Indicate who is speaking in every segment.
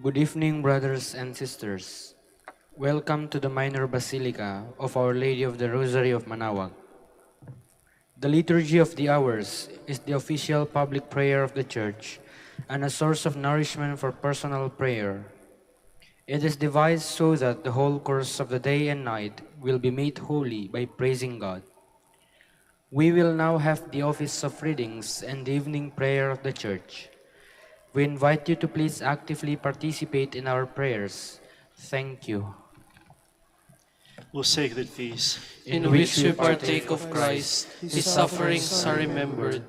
Speaker 1: Good evening, brothers and sisters. Welcome to the Minor Basilica of Our Lady of the Rosary of Manaoag. The Liturgy of the Hours is the official public prayer of the Church and a source of nourishment for personal prayer. It is devised so that the whole course of the day and night will be made holy by praising God. We will now have the office of readings and the evening prayer of the Church. We invite you to please actively participate in our prayers. Thank you.
Speaker 2: O sacred feast,
Speaker 3: in which we partake of Christ, His sufferings are remembered,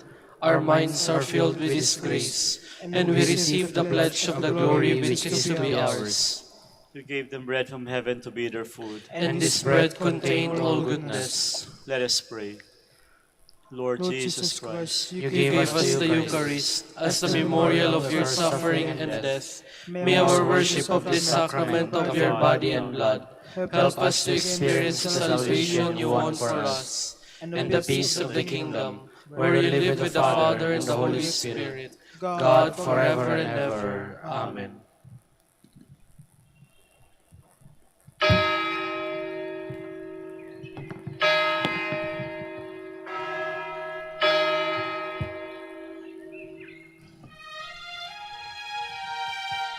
Speaker 3: our minds are filled with His grace, and we receive the pledge of the glory which is to be ours.
Speaker 2: you gave them bread from heaven to be their food.
Speaker 3: And this bread contained all goodness.
Speaker 2: Let us pray. Lord Jesus Christ,
Speaker 3: You gave us the Eucharist as the memorial of your suffering and death. May our worship of this sacrament of your body and blood help us to experience the salvation you want for us, and the peace of the kingdom, where you live with the Father and the Holy Spirit, God forever and ever. Amen.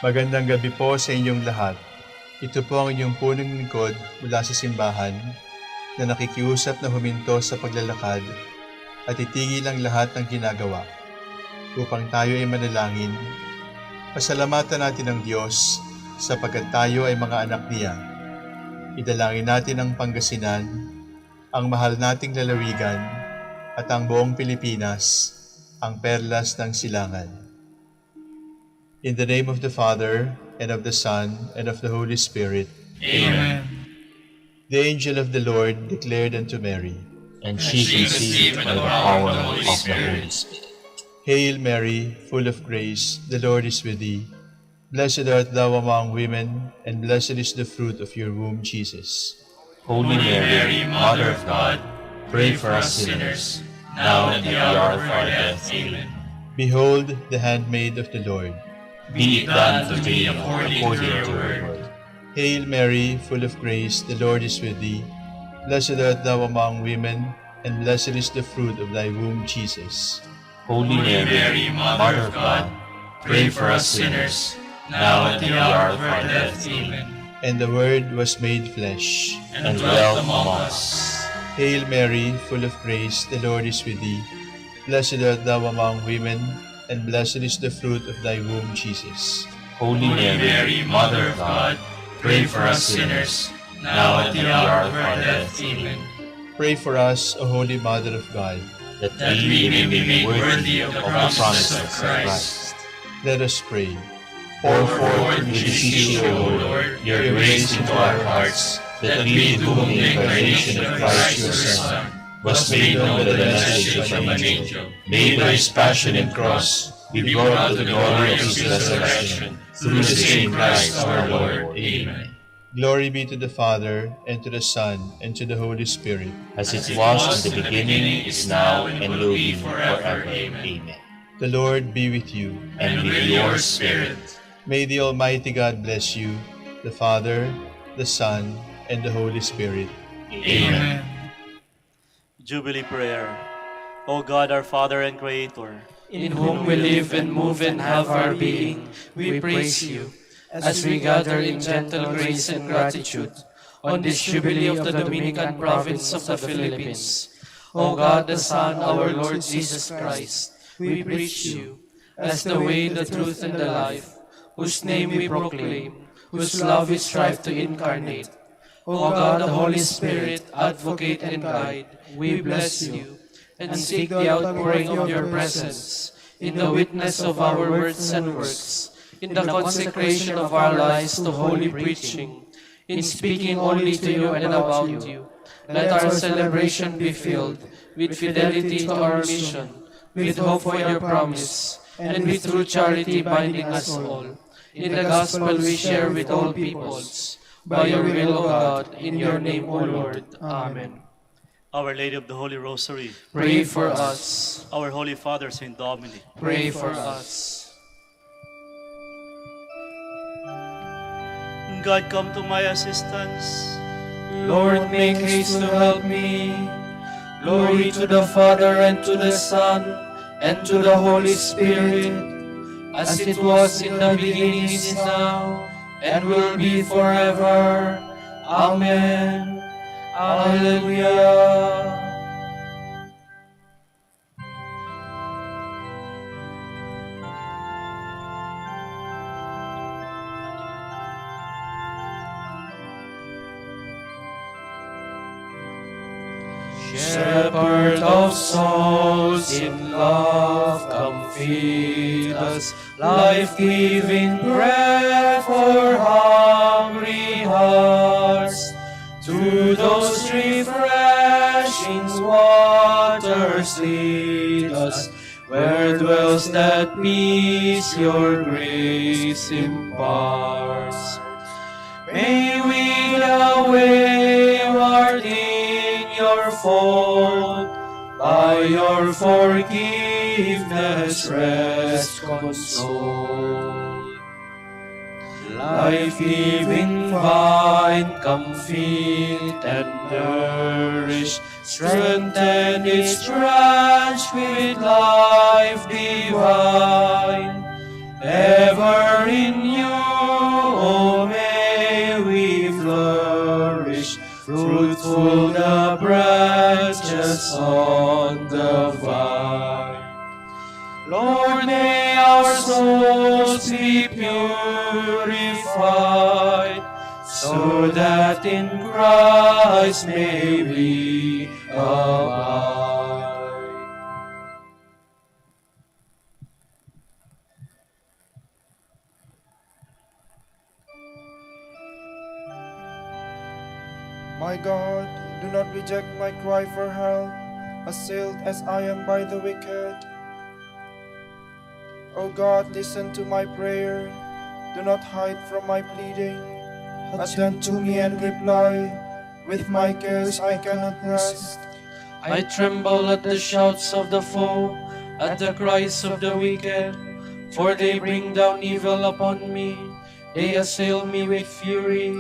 Speaker 4: Magandang gabi po sa inyong lahat. Ito po ang inyong punong lingkod mula sa simbahan na nakikiusap na huminto sa paglalakad at itigil ang lahat ng ginagawa upang tayo ay manalangin. Pasalamatan natin ang Diyos sapagkat tayo ay mga anak niya. Idalangin natin ang Pangasinan, ang mahal nating lalawigan at ang buong Pilipinas, ang perlas ng silangan. In the name of the Father, and of the Son, and of the Holy Spirit.
Speaker 5: Amen.
Speaker 4: The angel of the Lord declared unto Mary,
Speaker 5: And she conceived by the power of the Holy Spirit.
Speaker 4: Hail Mary, full of grace, the Lord is with thee. Blessed art thou among women, and blessed is the fruit of your womb, Jesus.
Speaker 5: Holy Mary, Mother of God, pray for us sinners, now and at the hour of our death. Amen.
Speaker 4: Behold the handmaid of the Lord.
Speaker 5: Be it done to me according to your word.
Speaker 4: Hail Mary, full of grace, the Lord is with thee. Blessed art thou among women, and blessed is the fruit of thy womb, Jesus.
Speaker 5: Holy Mary, Mother of God, pray for us sinners, now and at the hour of our death. Amen.
Speaker 4: And the Word was made flesh,
Speaker 5: And dwelt among us.
Speaker 4: Hail Mary, full of grace, the Lord is with thee. Blessed art thou among women, and blessed is the fruit of thy womb, Jesus.
Speaker 5: Holy Mary, Mother of God, pray for us sinners, now and at the hour of our death. Amen.
Speaker 4: Pray for us, O Holy Mother of God.
Speaker 5: That we may be made worthy of the promises of Christ.
Speaker 4: Let us pray.
Speaker 5: Pour forth, we beseech you, O Lord, your grace into our hearts, that we, to whom the incarnation of Christ your Son was made known by the message of an angel, made by his passion and cross, be brought to the glory of his resurrection, through the same Christ our Lord. Amen.
Speaker 4: Glory be to the Father, and to the Son, and to the Holy Spirit.
Speaker 5: As it was in the beginning, is now, and will be forever. Amen.
Speaker 4: The Lord be with you.
Speaker 5: And with your spirit.
Speaker 4: May the Almighty God bless you, the Father, the Son, and the Holy Spirit.
Speaker 5: Amen.
Speaker 2: Jubilee prayer. O God, our Father and Creator,
Speaker 3: In whom we live and move and have our being, we praise you, as we gather in gentle grace and gratitude on this Jubilee of the Dominican province of the Philippines. O God, the Son, our Lord Jesus Christ, we preach you as the way, the truth, and the life, whose name we proclaim, whose love we strive to incarnate. O God, the Holy Spirit, advocate and guide, we bless you, and seek the outpouring of your presence in the witness of our words and works, in the consecration of our lives to holy preaching, in speaking only to you and about you. Let our celebration be filled with fidelity to our mission, with hope for your promise, and with true charity binding us all. In the gospel we share with all peoples. By your will, O God, in your name, O Lord. Amen.
Speaker 2: Our Lady of the Holy Rosary,
Speaker 3: Pray for us.
Speaker 2: our Holy Father, Saint Dominic,
Speaker 3: Pray for us.
Speaker 2: God, come to my assistance.
Speaker 3: Lord, make haste to help me. Glory to the Father, and to the Son, and to the Holy Spirit, as it was in the beginning, is now, and will be forever. Amen. Alleluia. Shepherd of souls, in love come feed us, life-giving bread for hungry hearts. To those refreshing waters lead us, where dwells that peace your grace imparts. May we the wayward in your fold, by your forgiveness rest consoled. Life-giving vine, come feed and nourish, strengthen its branch with life divine. Ever in you, O may we flourish, fruitful the branches on the vine. Lord, may our souls be purified, so that in Christ may we abide.
Speaker 6: My God, do not reject my cry for help, assailed as I am by the wicked. O God, listen to my prayer. Do not hide from my pleading. Attend to me and reply. With my cares I cannot rest.
Speaker 3: I tremble at the shouts of the foe, at the cries of the wicked, for they bring down evil upon me. They assail me with fury.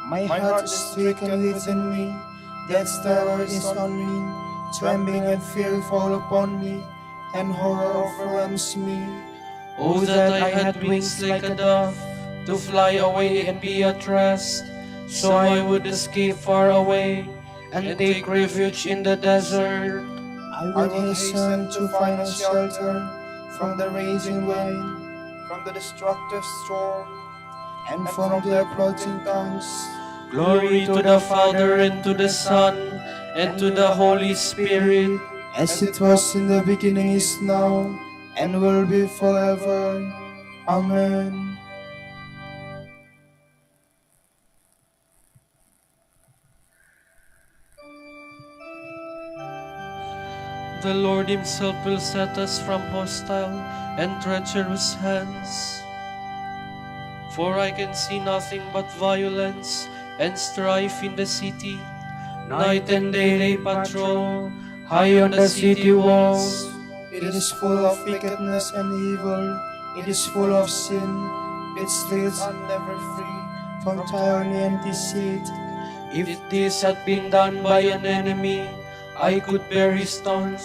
Speaker 6: My heart is stricken within me. Death's terror is on me. Trembling and fear fall upon me, and horror overwhelms me.
Speaker 3: Oh, that I had wings like a dove, to fly away and be at rest, so I would escape far away, and take refuge in the desert.
Speaker 6: I will hasten to find a shelter from the raging wind, from the destructive storm, and from the approaching tongues.
Speaker 3: Glory to the Father, and to the Son, and to the Holy Spirit,
Speaker 6: As it was in the beginning, is now, and will be forever. Amen.
Speaker 3: the Lord Himself will set us from hostile and treacherous hands. For I can see nothing but violence and strife in the city. Night and day they patrol high on the city walls.
Speaker 6: It is full of wickedness and evil. It is full of sin. Its streets are never free from tyranny and deceit.
Speaker 3: If this had been done by an enemy, I could bear his stones.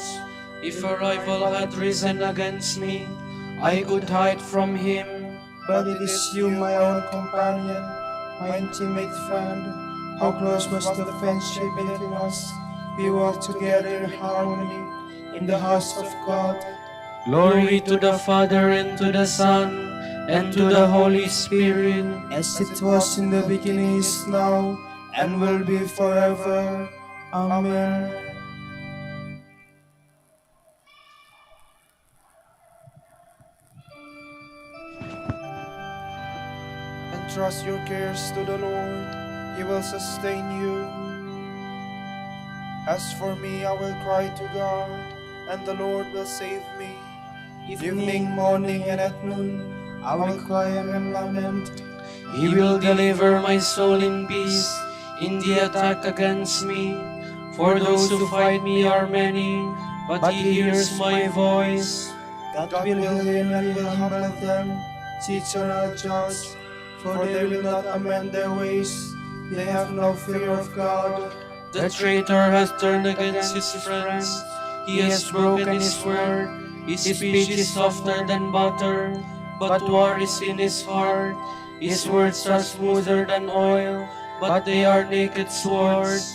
Speaker 3: If a rival had risen against me, I could hide from him.
Speaker 6: But it is you, my own companion, my intimate friend. How close was the friendship between us? We walked together in harmony in the house of God.
Speaker 3: Glory to the Father, and to the Son, and to the Holy Spirit.
Speaker 6: As it was in the beginning, is now, and will be forever. Amen. Entrust your cares to the Lord. He will sustain you. As for me, I will cry to God, and the Lord will save me. Evening, morning, and at noon, I will cry and lament.
Speaker 3: He will deliver my soul in peace in the attack against me. For those who fight me are many, but He hears my voice.
Speaker 6: God will hear and will humble them. Teacher our judge, for they will not amend their ways. They have no fear of God.
Speaker 3: The traitor has turned against his friends. He has broken his word. His speech is softer than butter, but war is in his heart. His words are smoother than oil, but they are naked swords.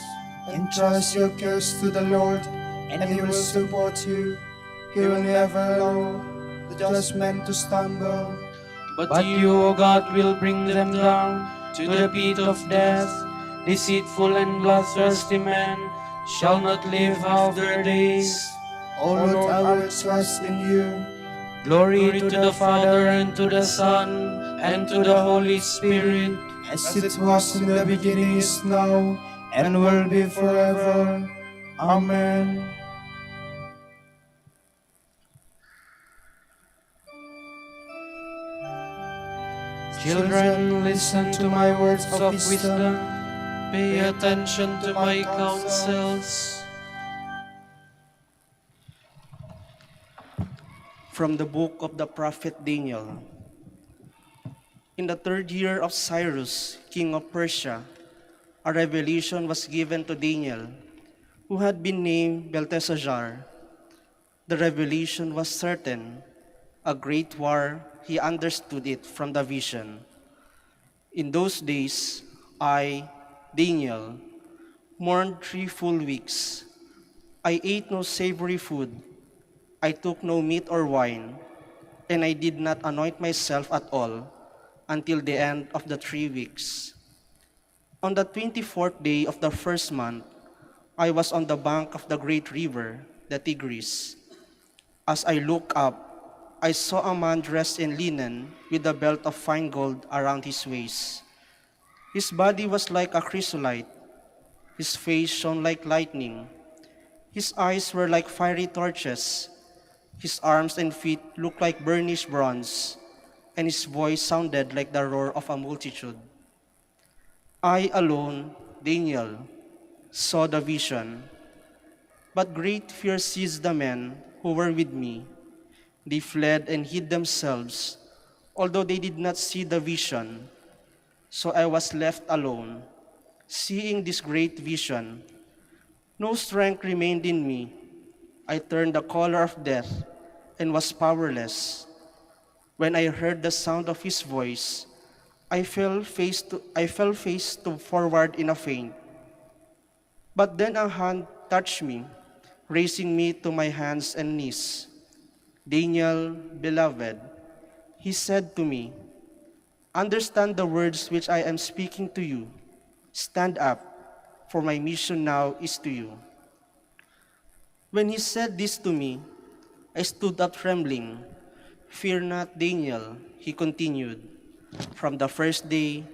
Speaker 6: Entrust your cares to the Lord, and He will support you. He will never allow the just man to stumble.
Speaker 3: But you, O God, will bring them down to the pit of death. Deceitful and bloodthirsty men shall not live half their days.
Speaker 6: O Lord, I will trust in you.
Speaker 3: Glory to the Father, and to the Son, and to the Holy Spirit,
Speaker 6: As it was in the beginning, is now, and will be forever. Amen.
Speaker 3: Children, listen to my words of wisdom. Pay attention to my counsels.
Speaker 7: From the book of the prophet Daniel. In the 3rd year of Cyrus, king of Persia, a revelation was given to Daniel, who had been named Belteshazzar. The revelation was certain, a great war. He understood it from the vision. In those days, I, Daniel, mourned 3 full weeks. I ate no savory food. I took no meat or wine, and I did not anoint myself at all until the end of the 3 weeks. On the 24th day of the 1st month, I was on the bank of the great river, the Tigris. As I looked up, I saw a man dressed in linen with a belt of fine gold around his waist. His body was like a chrysolite. His face shone like lightning. His eyes were like fiery torches. His arms and feet looked like burnished bronze, and his voice sounded like the roar of a multitude. I alone, Daniel, saw the vision, but great fear seized the men who were with me. They fled and hid themselves, although they did not see the vision. So I was left alone, seeing this great vision. No strength remained in me. I turned the color of death and was powerless. When I heard the sound of his voice, I fell face to forward in a faint. But then a hand touched me, raising me to my hands and knees. Daniel, beloved, he said to me, understand the words which I am speaking to you. Stand up, for my mission now is to you. When he said this to me, I stood up trembling. Fear not, Daniel, he continued. From the first day,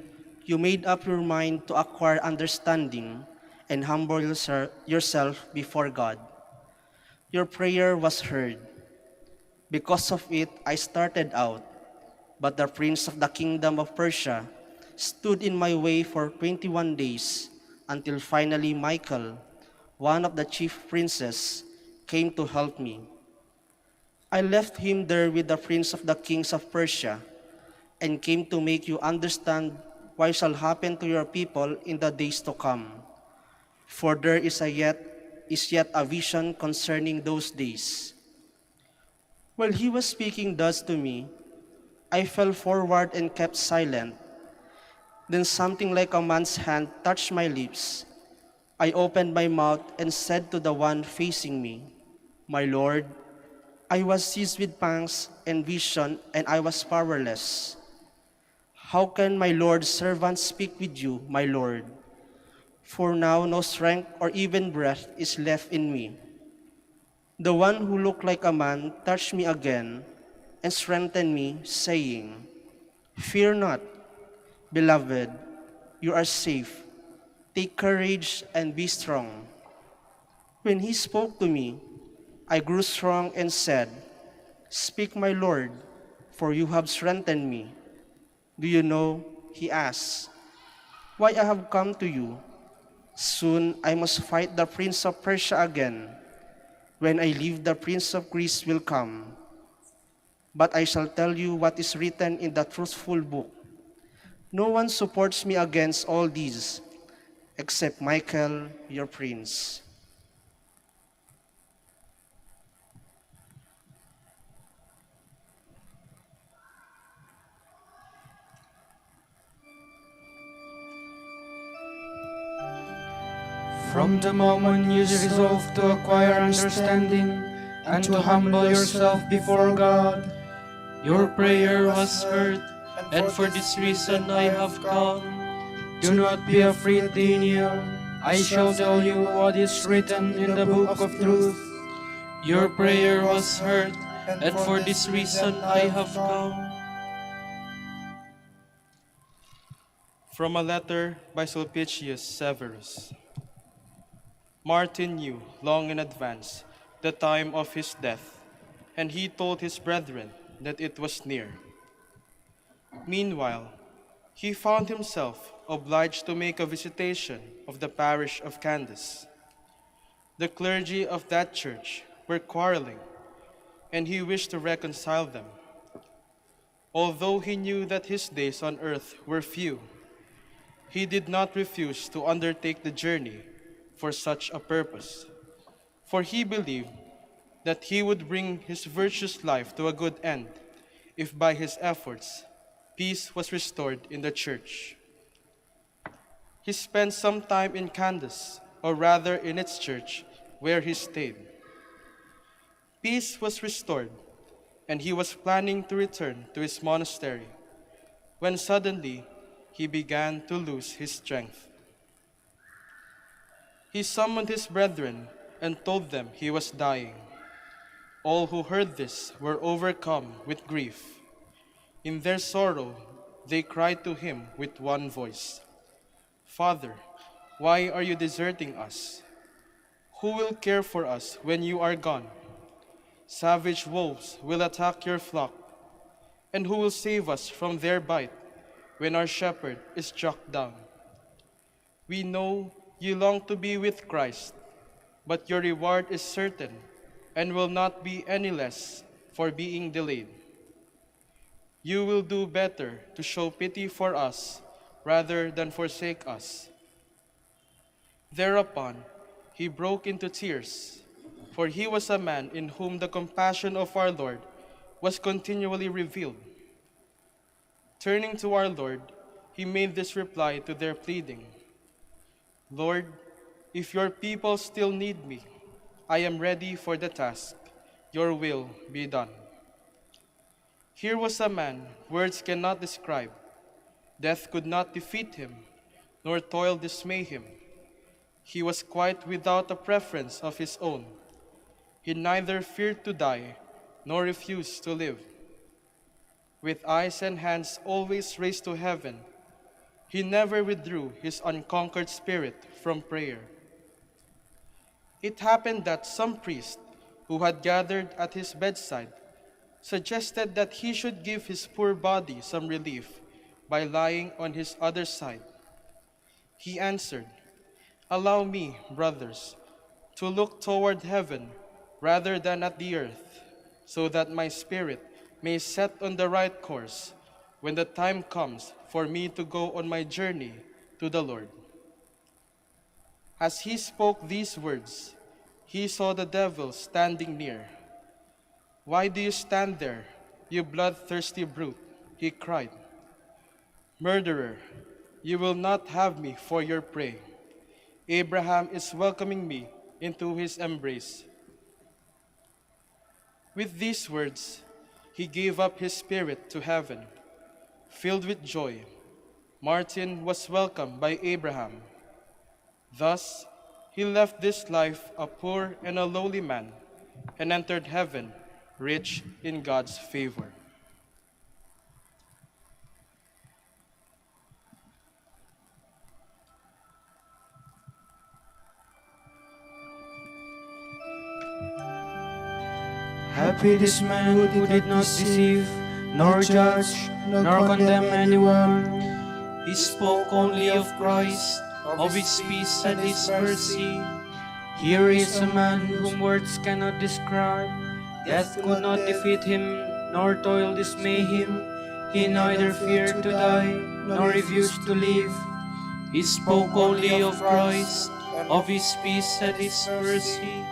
Speaker 7: you made up your mind to acquire understanding and humble yourself before God. Your prayer was heard. Because of it, I started out, but the prince of the kingdom of Persia stood in my way for 21 days, until finally Michael, one of the chief princes, came to help me. I left him there with the prince of the kings of Persia, and came to make you understand what shall happen to your people in the days to come. For there is yet a vision concerning those days. While he was speaking thus to me, I fell forward and kept silent. Then something like a man's hand touched my lips. I opened my mouth and said to the one facing me, my Lord, I was seized with pangs and vision, and I was powerless. How can my Lord's servant speak with you, my Lord? For now no strength or even breath is left in me. The one who looked like a man touched me again and strengthened me, saying, fear not, beloved, you are safe. Take courage and be strong. When he spoke to me, I grew strong and said, speak, my Lord, for you have strengthened me. Do you know, he asked, why I have come to you? Soon I must fight the prince of Persia again. When I leave, the prince of Greece will come. But I shall tell you what is written in the truthful book. No one supports me against all these, except Michael, your prince.
Speaker 1: From the moment you resolve to acquire understanding and to humble yourself before God,
Speaker 3: Your prayer was heard, and for this reason I have come.
Speaker 1: do not be afraid, Daniel. I shall tell you what is written in the book of truth.
Speaker 3: Your prayer was heard, and for this reason I have come.
Speaker 8: From a letter by Sulpicius Severus. Martin knew long in advance the time of his death, and he told his brethren that it was near. Meanwhile, he found himself obliged to make a visitation of the parish of Candace. The clergy of that church were quarreling, and he wished to reconcile them. Although he knew that his days on earth were few, he did not refuse to undertake the journey for such a purpose, for he believed that he would bring his virtuous life to a good end if by his efforts peace was restored in the church. He spent some time in Candace, or rather in its church, where he stayed. Peace was restored, and he was planning to return to his monastery, when suddenly he began to lose his strength. He summoned his brethren and told them he was dying. All who heard this were overcome with grief. In their sorrow, they cried to him with one voice, "Father, why are you deserting us? Who will care for us when you are gone? Savage wolves will attack your flock, and who will save us from their bite when our shepherd is struck down? We know you long to be with Christ, but your reward is certain and will not be any less for being delayed. You will do better to show pity for us rather than forsake us." Thereupon, he broke into tears, for he was a man in whom the compassion of our Lord was continually revealed. Turning to our Lord, he made this reply to their pleading, "Lord, if your people still need me, I am ready for the task. Your will be done." Here was a man words cannot describe. Death could not defeat him, nor toil dismay him. He was quite without a preference of his own. He neither feared to die, nor refused to live. With eyes and hands always raised to heaven, he never withdrew his unconquered spirit from prayer. It happened that some priest who had gathered at his bedside suggested that he should give his poor body some relief by lying on his other side. He answered, "Allow me, brothers, to look toward heaven rather than at the earth, so that my spirit may set on the right course when the time comes for me to go on my journey to the Lord." As he spoke these words, he saw the devil standing near. "Why do you stand there, you bloodthirsty brute?" he cried. "Murderer, you will not have me for your prey. Abraham is welcoming me into his embrace." With these words, he gave up his spirit to heaven. Filled with joy, Martin was welcomed by Abraham. Thus, he left this life a poor and a lowly man, and entered heaven rich in God's favor.
Speaker 1: Happy this man who did not deceive, nor judge, nor condemn anyone.
Speaker 3: He spoke only of Christ, of his peace and his mercy.
Speaker 1: Here is a man whom words cannot describe. Death could not defeat him, nor toil dismay him. He neither feared to die,
Speaker 6: nor refused to leave.
Speaker 3: He spoke only of Christ, of his peace and his mercy.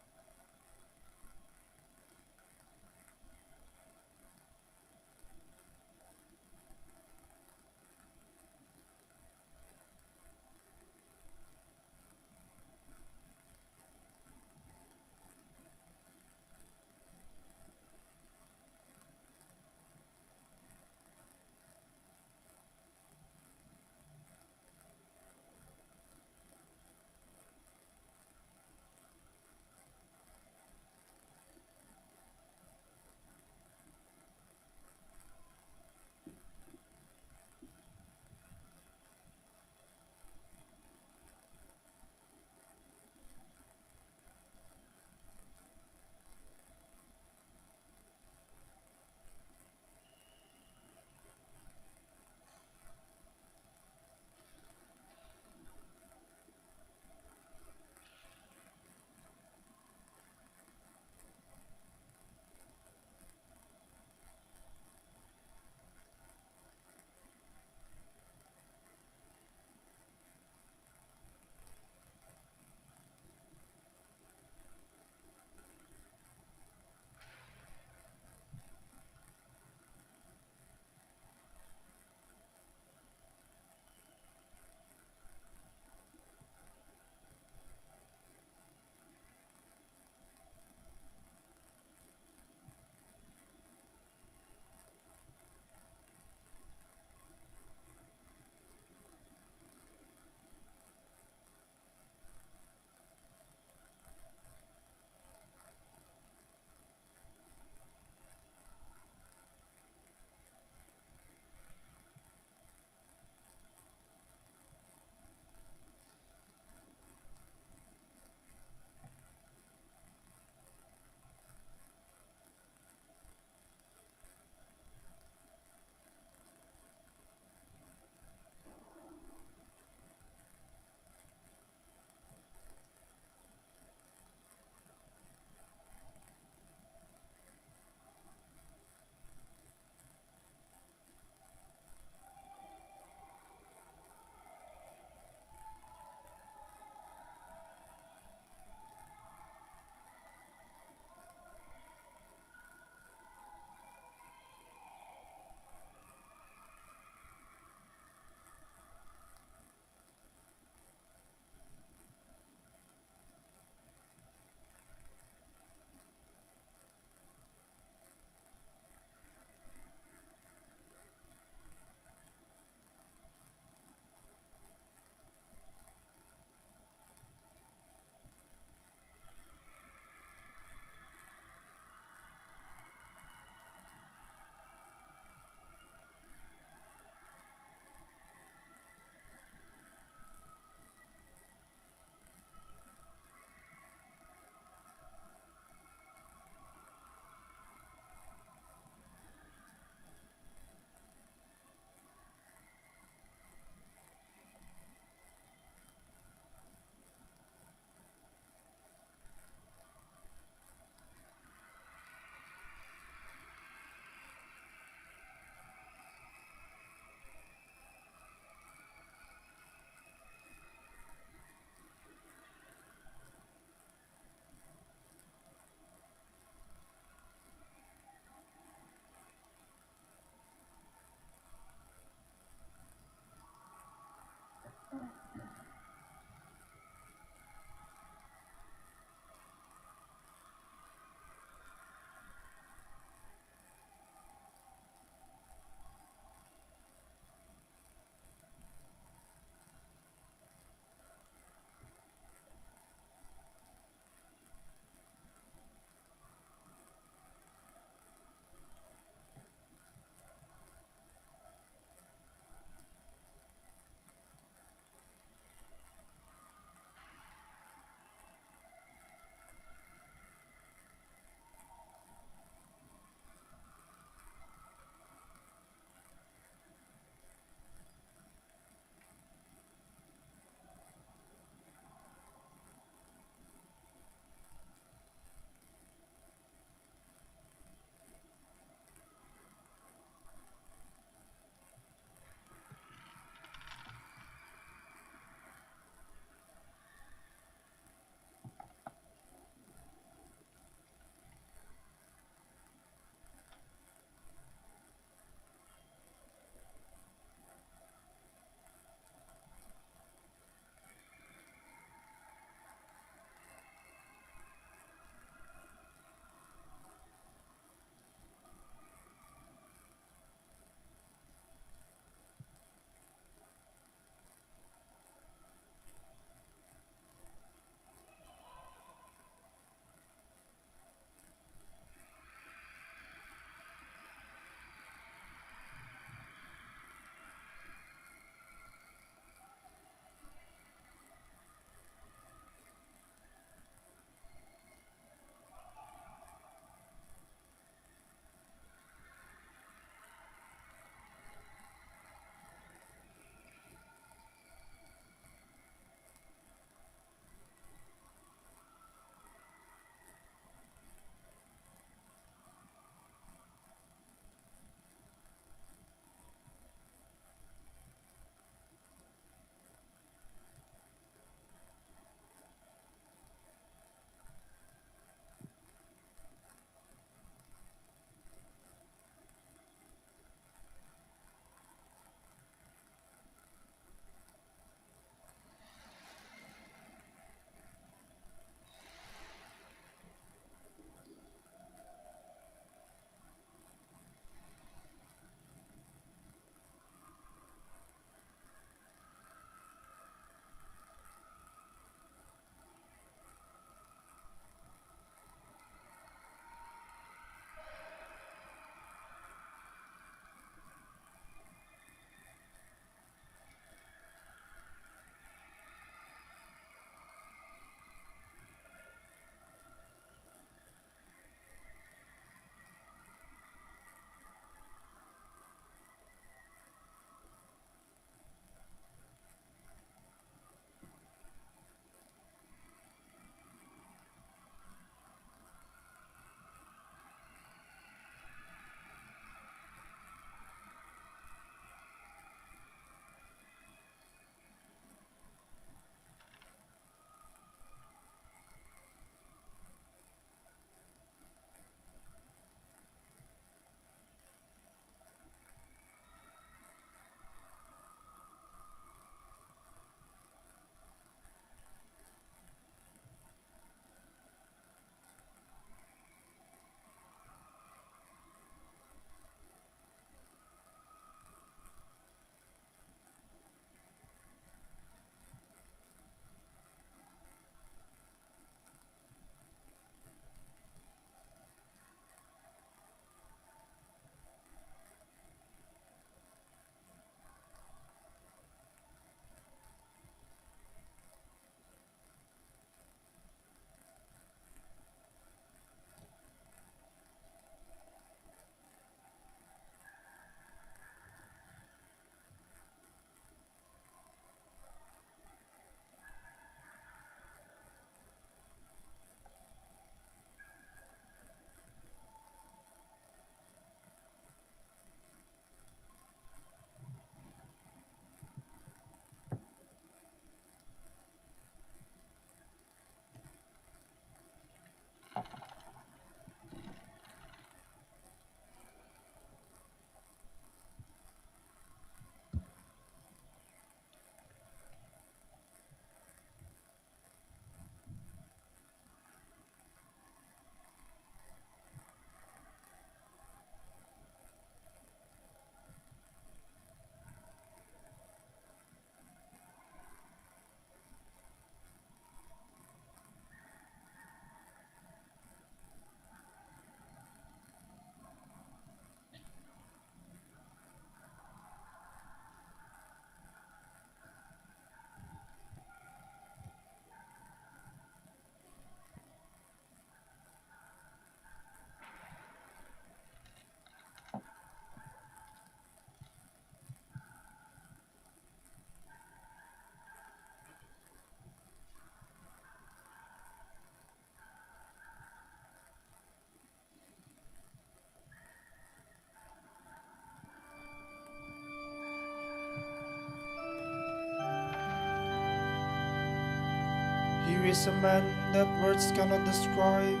Speaker 6: Here is a man that words cannot describe.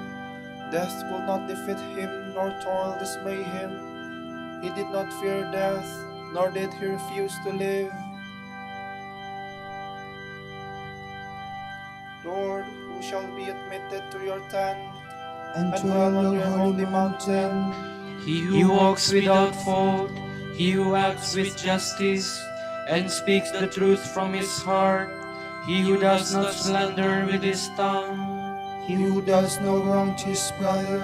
Speaker 6: Death will not defeat him, nor toil dismay him. He did not fear death, nor did he refuse to live. Lord, who shall be admitted to your tent, and dwell on your holy mountain?
Speaker 3: He who walks without fault, he who acts with justice, and speaks the truth from his heart, he who does not slander with his tongue.
Speaker 6: He who does no wrong to his brother,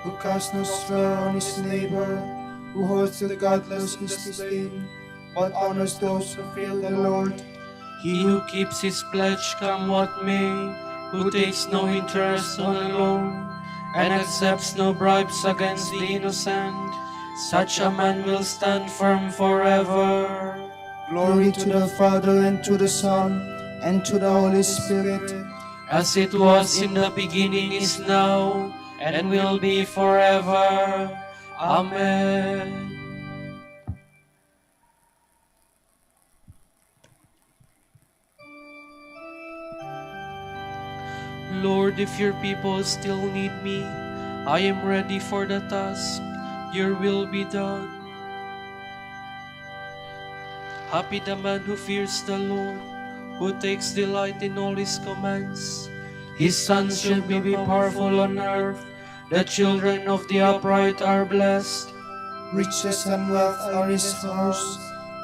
Speaker 6: who casts no slur on his neighbor, who holds the godless in disdain, but honors those who fear the Lord.
Speaker 3: He who keeps his pledge come what may, who takes no interest on a loan, and accepts no bribes against the innocent, such a man will stand firm forever.
Speaker 6: Glory to the Father, and to the Son, and to the Holy Spirit,
Speaker 3: As it was in the beginning, is now, and will be forever. Amen. Lord, if your people still need me, I am ready for the task. Your will be done. Happy the man who fears the Lord, who takes delight in all his commands. His sons shall be powerful on earth. The children of the upright are blessed.
Speaker 6: riches and wealth are his house.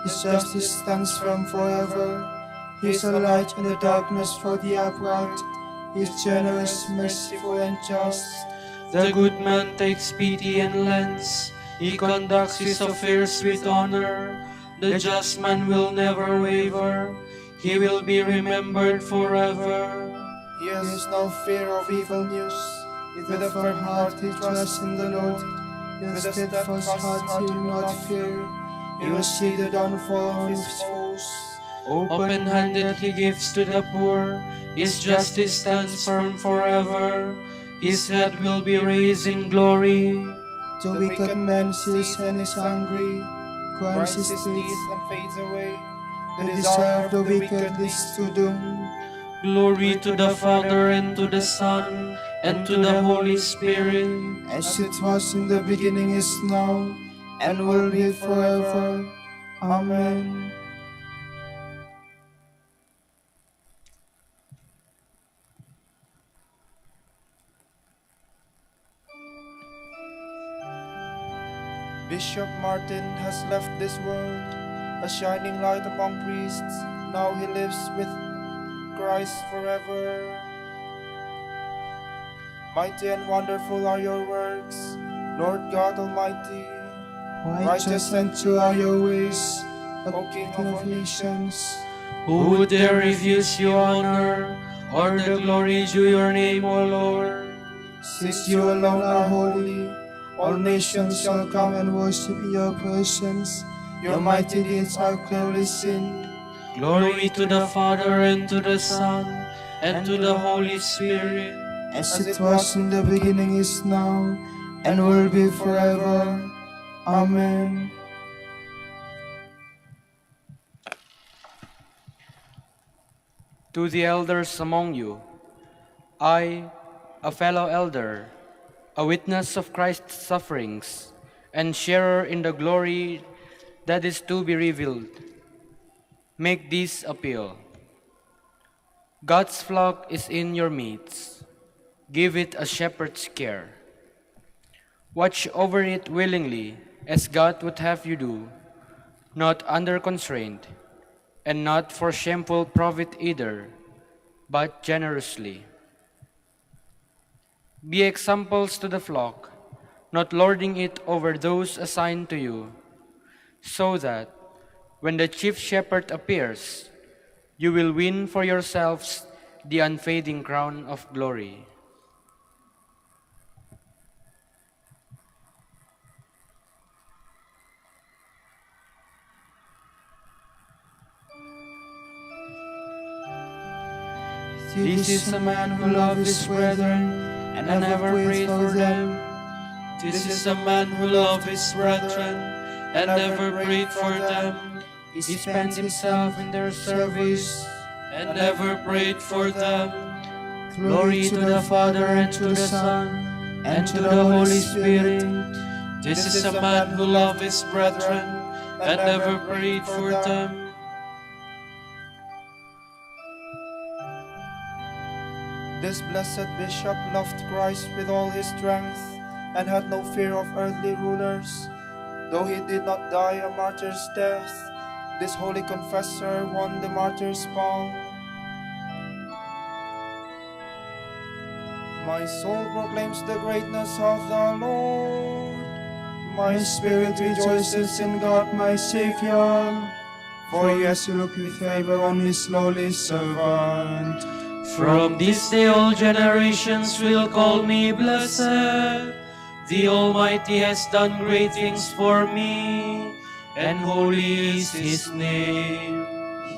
Speaker 6: His justice stands firm forever. He is a light in the darkness for the upright. He is generous, merciful, and just.
Speaker 3: The good man takes pity and lends. He conducts his affairs with honor. The just man will never waver. He will be remembered forever.
Speaker 6: He has no fear of evil news. With a firm heart he trusts in the Lord. With a steadfast heart he will not fear. He will see the downfall of his foes.
Speaker 3: Open-handed he gives to the poor. His justice stands firm forever. His head will be raised in glory.
Speaker 6: The wicked man sees and is angry, grinds his teeth and fades away. The desire of the wicked leads to doom.
Speaker 3: Glory to the Father, and to the Son, and to the Holy Spirit.
Speaker 6: As it was in the beginning, is now, and will be forever. Amen. Bishop Martin has left this world, a shining light among priests. Now he lives with Christ forever. Mighty and wonderful are your works, Lord God Almighty. Righteous and true are your ways, O King of nations.
Speaker 3: Who would dare refuse you honor, or the glory due your name, O Lord?
Speaker 6: Since you alone are holy, all nations shall come and worship your presence. Your mighty deeds are clearly seen.
Speaker 3: Glory to the Father, and to the Son, and to the Holy Spirit.
Speaker 6: As it was in the beginning, is now, and will be forever. Amen.
Speaker 1: To the elders among you, I, a fellow elder, a witness of Christ's sufferings, and sharer in the glory that is to be revealed, make this appeal. God's flock is in your midst. Give it a shepherd's care. Watch over it willingly, as God would have you do, not under constraint, and not for shameful profit either, but generously. Be examples to the flock, not lording it over those assigned to you, so that when the chief shepherd appears, you will win for yourselves the unfading crown of glory.
Speaker 6: This is a man who loves his brethren, and never prayed for them.
Speaker 3: This is a man who loved his brethren, and never prayed for them.
Speaker 6: He spent himself in their service,
Speaker 3: and never prayed for them. Glory to the Father, and to the Son, and to the Holy Spirit. This is a man who loved his brethren, and never prayed for them.
Speaker 6: This blessed bishop loved Christ with all his strength, and had no fear of earthly rulers. Though he did not die a martyr's death, this holy confessor won the martyr's palm. My soul proclaims the greatness of the Lord. My spirit rejoices in God my Savior, for he has looked with favor on his lowly servant.
Speaker 3: From this day all generations will call me blessed. The Almighty has done great things for me, and holy is his name.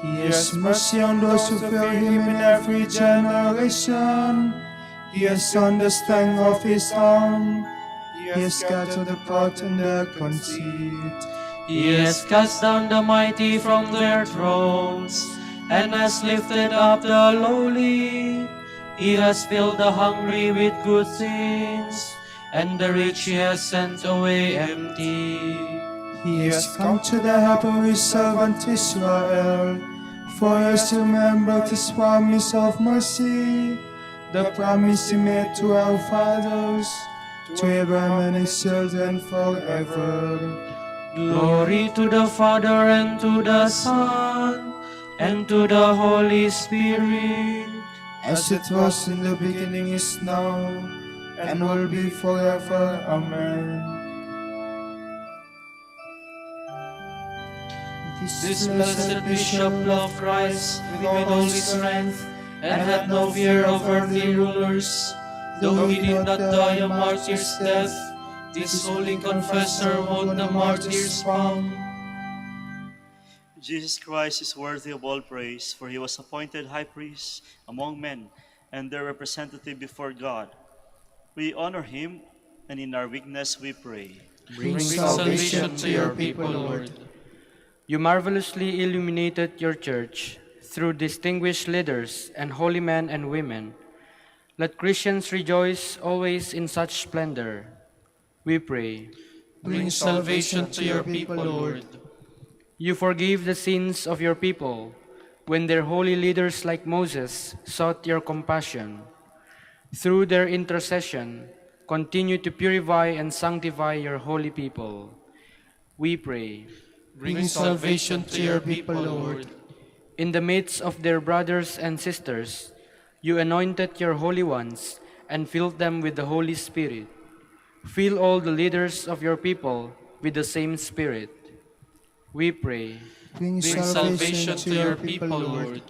Speaker 6: He has mercy on those who fear him in every generation. He has shown the strength of his arm. He has scattered the proud in their conceit.
Speaker 3: He has cast down the mighty from their thrones, and has lifted up the lowly. He has filled the hungry with good things, and the rich he has sent away empty.
Speaker 6: He has come to the help of his servant Israel, for he has remembered his promise of mercy, the promise he made to our fathers, to Abraham and his children forever.
Speaker 3: Glory to the Father, and to the Son, and to the Holy Spirit,
Speaker 6: As it was in the beginning, is now, and will be forever. Amen.
Speaker 3: This blessed bishop loved Christ with all his strength, and had no fear of earthly rulers. Though he did not die a martyr's death, this holy confessor won the martyr's palm.
Speaker 2: Jesus Christ is worthy of all praise, for he was appointed high priest among men and their representative before God. We honor him, and in our weakness we pray.
Speaker 3: Bring salvation to your people, Lord.
Speaker 1: You marvelously illuminated your church through distinguished leaders and holy men and women. Let Christians rejoice always in such splendor. We pray.
Speaker 3: Bring salvation to your people, Lord.
Speaker 1: You forgave the sins of your people when their holy leaders like Moses sought your compassion. Through their intercession, continue to purify and sanctify your holy people. We pray.
Speaker 3: Bring salvation to your people, Lord.
Speaker 1: In the midst of their brothers and sisters, you anointed your holy ones and filled them with the Holy Spirit. Fill all the leaders of your people with the same Spirit. We pray.
Speaker 6: Bring
Speaker 3: salvation to your people, Lord.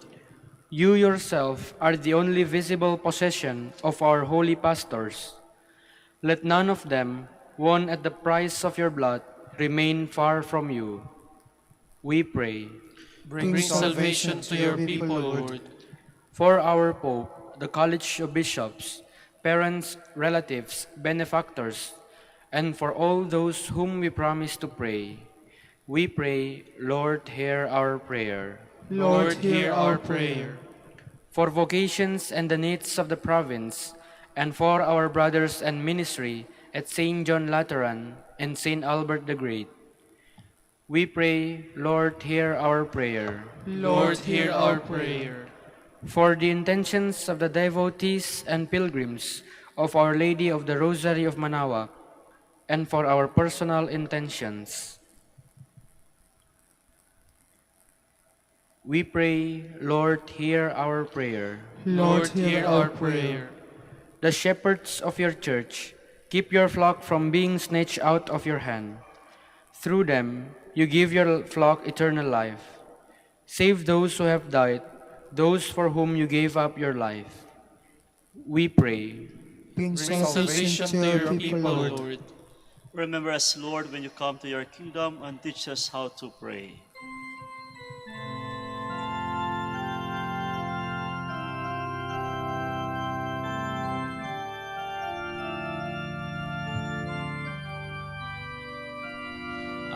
Speaker 1: You yourself are the only visible possession of our holy pastors. Let none of them, won at the price of your blood, remain far from you. We pray.
Speaker 3: Bring salvation to your people, Lord.
Speaker 1: For our Pope, the College of Bishops, parents, relatives, benefactors, and for all those whom we promise to pray, we pray, Lord, hear our prayer.
Speaker 3: Lord, hear our prayer.
Speaker 1: For vocations and the needs of the province, and for our brothers and ministry at St. John Lateran and St. Albert the Great, we pray, Lord, hear our prayer.
Speaker 3: Lord, hear our prayer.
Speaker 1: For the intentions of the devotees and pilgrims of Our Lady of the Rosary of Manaoag, and for our personal intentions, we pray, Lord, hear our prayer.
Speaker 3: Lord, hear our prayer.
Speaker 1: The shepherds of your church, keep your flock from being snatched out of your hand. Through them, you give your flock eternal life. Save those who have died, those for whom you gave up your life. We pray.
Speaker 6: Bring
Speaker 3: Salvation to your people, Lord.
Speaker 2: Remember us, Lord, when you come to your kingdom, and teach us how to pray.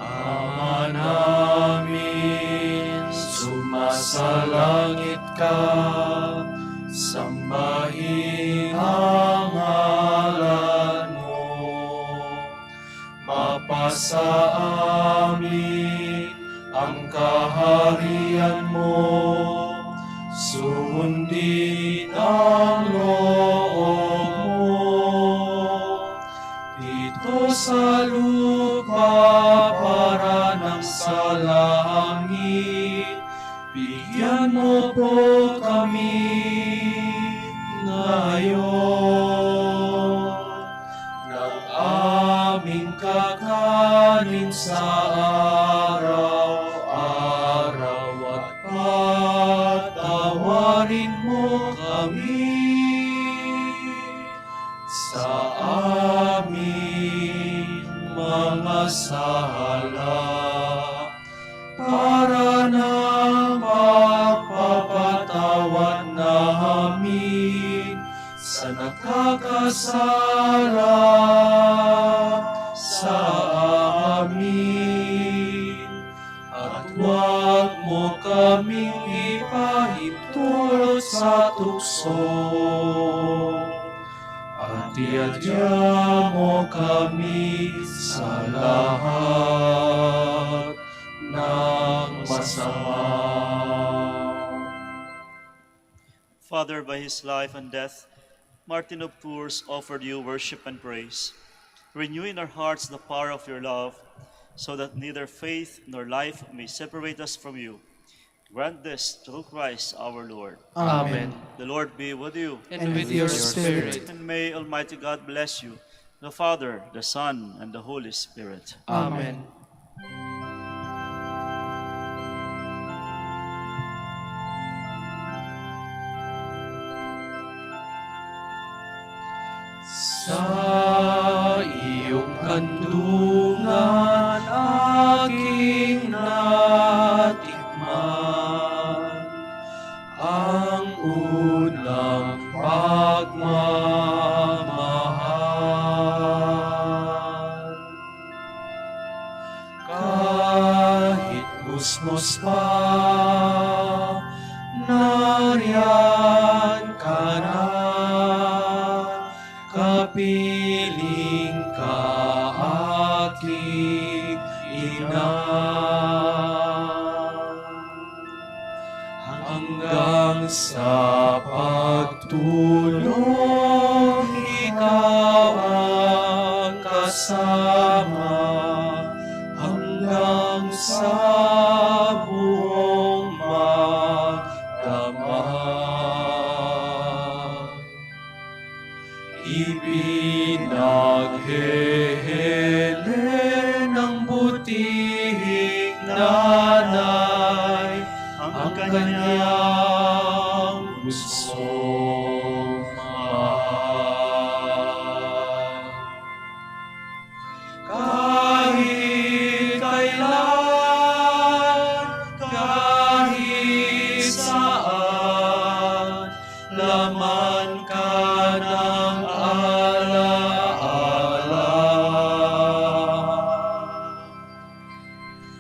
Speaker 3: Ama namin, sumasalangit ka, sambahin sa amin ang kaharian mo, sundin ang loob mo, dito sa lupa para ng sa langit. Bigyan mo po kami ngayon ng aming kakanin sa araw-araw at patawarin mo kami sa aming mga sala para ng pagpapatawad namin sa nakakasala sa amin. At huwag mo kaming ipahintulot sa tukso, at iadya mo kami sa lahat ng masama.
Speaker 2: Father, by his life and death, Martin of Tours offered you worship and praise. Renew in our hearts the power of your love, so that neither faith nor life may separate us from you. Grant this through Christ our Lord.
Speaker 3: Amen.
Speaker 2: The Lord be with you.
Speaker 3: And with your spirit.
Speaker 2: And may Almighty God bless you, the Father, the Son, and the Holy Spirit.
Speaker 3: Amen. Sa iyong kandungan aking natikman ang unang pagmamahal. Kahit musmos pa, nariyan ka na. Kapiling ka aking ina, hanggang sa pagtulog ikaw ang kasama, hanggang sa buong magdamag. Ipinaghehele ng butihing nanay ang kanyang gustong mahal. Kahit kailan, kahit saan, laman ka ng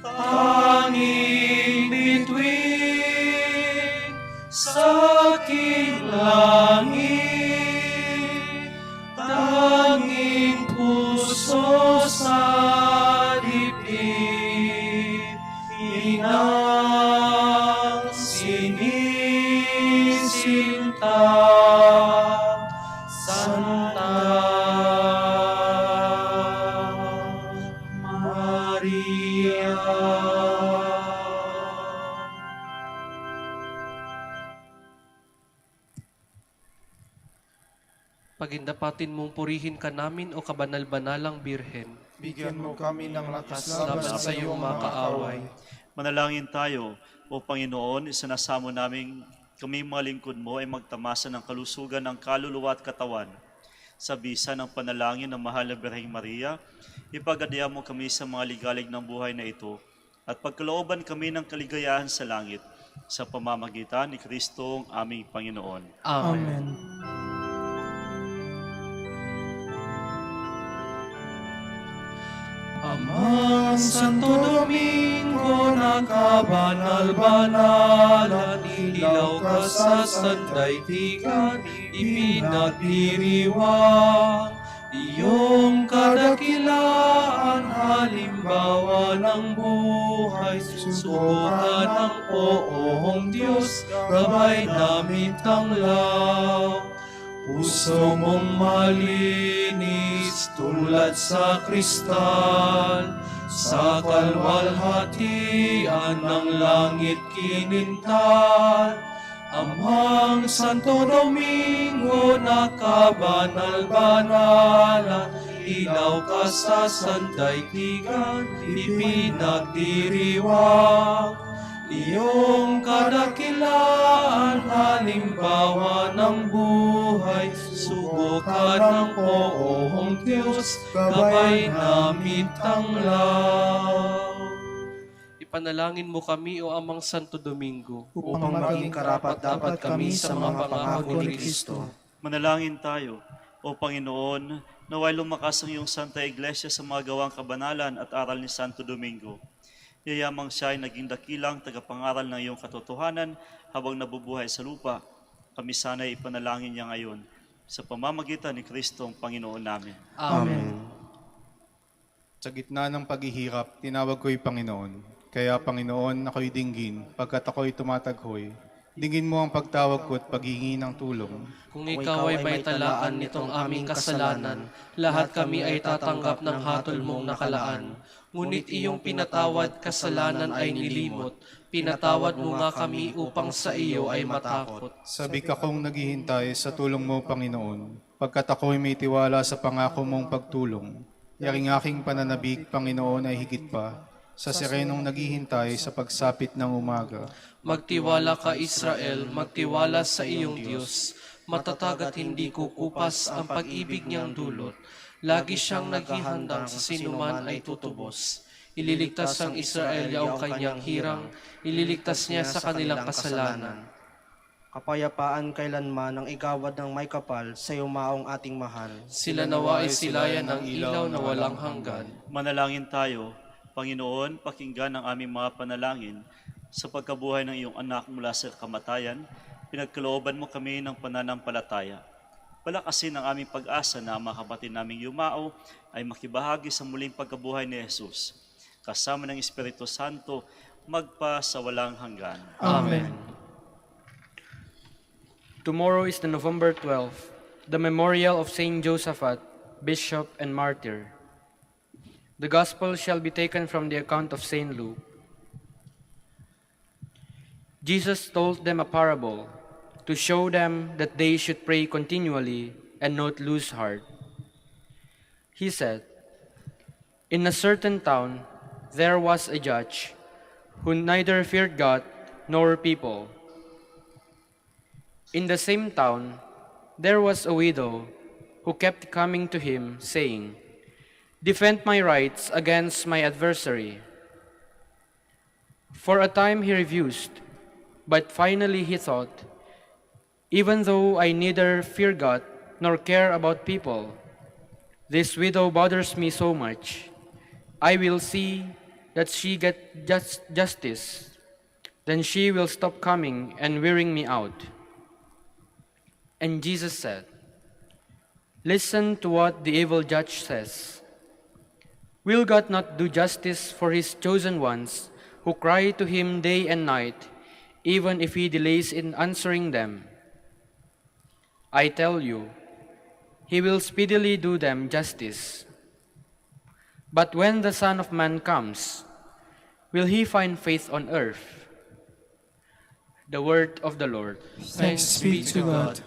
Speaker 3: tanging bituin sa aking langit, tanging puso sa dibdib, inang sinisinta, Santa Maria. Pagindapatin mong purihin ka namin o kabanal-banalang Birhen.
Speaker 6: Bigyan mo kami ng lakas
Speaker 3: Laban
Speaker 6: laban
Speaker 3: sa iyong mga kaaway.
Speaker 2: Manalangin tayo, O Panginoon, isinasamo namin kami mga lingkod mo ay magtamasa ng kalusugan ng kaluluwa at katawan. Sa bisa ng panalangin ng mahal na Birheng Maria, ipagadya mo kami sa mga ligalig ng buhay na ito at pagkalooban kami ng kaligayahan sa langit sa pamamagitan ni Kristong aming Panginoon.
Speaker 3: Amen.
Speaker 6: Amen.
Speaker 3: Amang Santo Domingo na kabanal-banalan, ilaw ka sa sandaigdigan, ipinagdiriwang, iyong kadakilaan halimbawa halimbawa ng buhay, subukan ng poong Diyos, gabay namin tanglaw. Puso mong malinis tulad sa kristal, sa kalwalhatian ng langit kinintal. Amang Santo Domingo na kabanal-banalan, ilaw ka sa sandaigdigan, ipinagdiriwang. Iyong kadakilaan, halimbawa ng buhay, subukan ng poong Diyos, gabay namin tanglaw. Ipanalangin mo kami, O Amang Santo Domingo,
Speaker 6: upang maging karapat-dapat kami sa mga pangako ni Kristo.
Speaker 2: Manalangin tayo, O Panginoon, naway lumakas ang iyong Santa Iglesia sa mga gawang kabanalan at aral ni Santo Domingo. Yayamang siya ay naging dakilang tagapangaral ng iyong katotohanan habang nabubuhay sa lupa. Kami sana ay ipanalangin niya ngayon sa pamamagitan ni Kristo ang Panginoon namin.
Speaker 3: Amen.
Speaker 9: Sa gitna ng paghihirap, tinawag ko'y Panginoon. Kaya Panginoon, ako'y dinggin, pagkat ako'y tumataghoy. Dinggin mo ang pagtawag ko at paghingi ng tulong.
Speaker 3: Kung ikaw ay may talaan nitong aming kasalanan, lahat kami ay tatanggap ng hatol mong nakalaan. Ngunit iyong pinatawad kasalanan ay nilimot, pinatawad mo nga kami upang sa iyo ay matakot.
Speaker 9: Sabik akong naghihintay sa tulong mo, Panginoon, pagkat ako'y may tiwala sa pangako mong pagtulong. Yaring aking pananabik, Panginoon, ay higit pa sa sirenong naghihintay sa pagsapit ng umaga.
Speaker 3: Magtiwala ka, Israel, magtiwala sa iyong Diyos. Matatag at hindi kukupas ang pag-ibig niyang dulot. Lagi siyang naghihandang sa sinuman ay tutubos. Ililigtas ang Israel yaong kanyang hirang, ililigtas niya sa kanilang kasalanan.
Speaker 7: Kapayapaan kailanman ang igawad ng may kapal sa yumaong ating mahal.
Speaker 3: Sila nawa ay silayan ng ilaw na walang hanggan.
Speaker 2: Manalangin tayo, Panginoon, pakinggan ang aming mga panalangin sa pagkabuhay ng iyong anak mula sa kamatayan. Pinagkalooban mo kami ng pananampalataya. Palakasin ang aming pag-asa na ang mga kapatid naming yumao ay makibahagi sa muling pagkabuhay ni Jesus. Kasama ng Espiritu Santo, magpa sa walang hanggan.
Speaker 3: Amen.
Speaker 1: Tomorrow is the November 12th, the memorial of Saint Josaphat, Bishop and Martyr. The Gospel shall be taken from the account of Saint Luke. Jesus told them a parable to show them that they should pray continually and not lose heart. He said, "In a certain town there was a judge who neither feared God nor people. In the same town there was a widow who kept coming to him, saying, 'Defend my rights against my adversary.' For a time he refused, but finally he thought, 'Even though I neither fear God nor care about people, this widow bothers me so much. I will see that she gets justice. Then she will stop coming and wearing me out.' And Jesus said, 'Listen to what the evil judge says. Will God not do justice for his chosen ones who cry to him day and night, even if he delays in answering them? I tell you, he will speedily do them justice. But when the Son of Man comes, will he find faith on earth?'" The word of the Lord.
Speaker 6: Thanks be to God.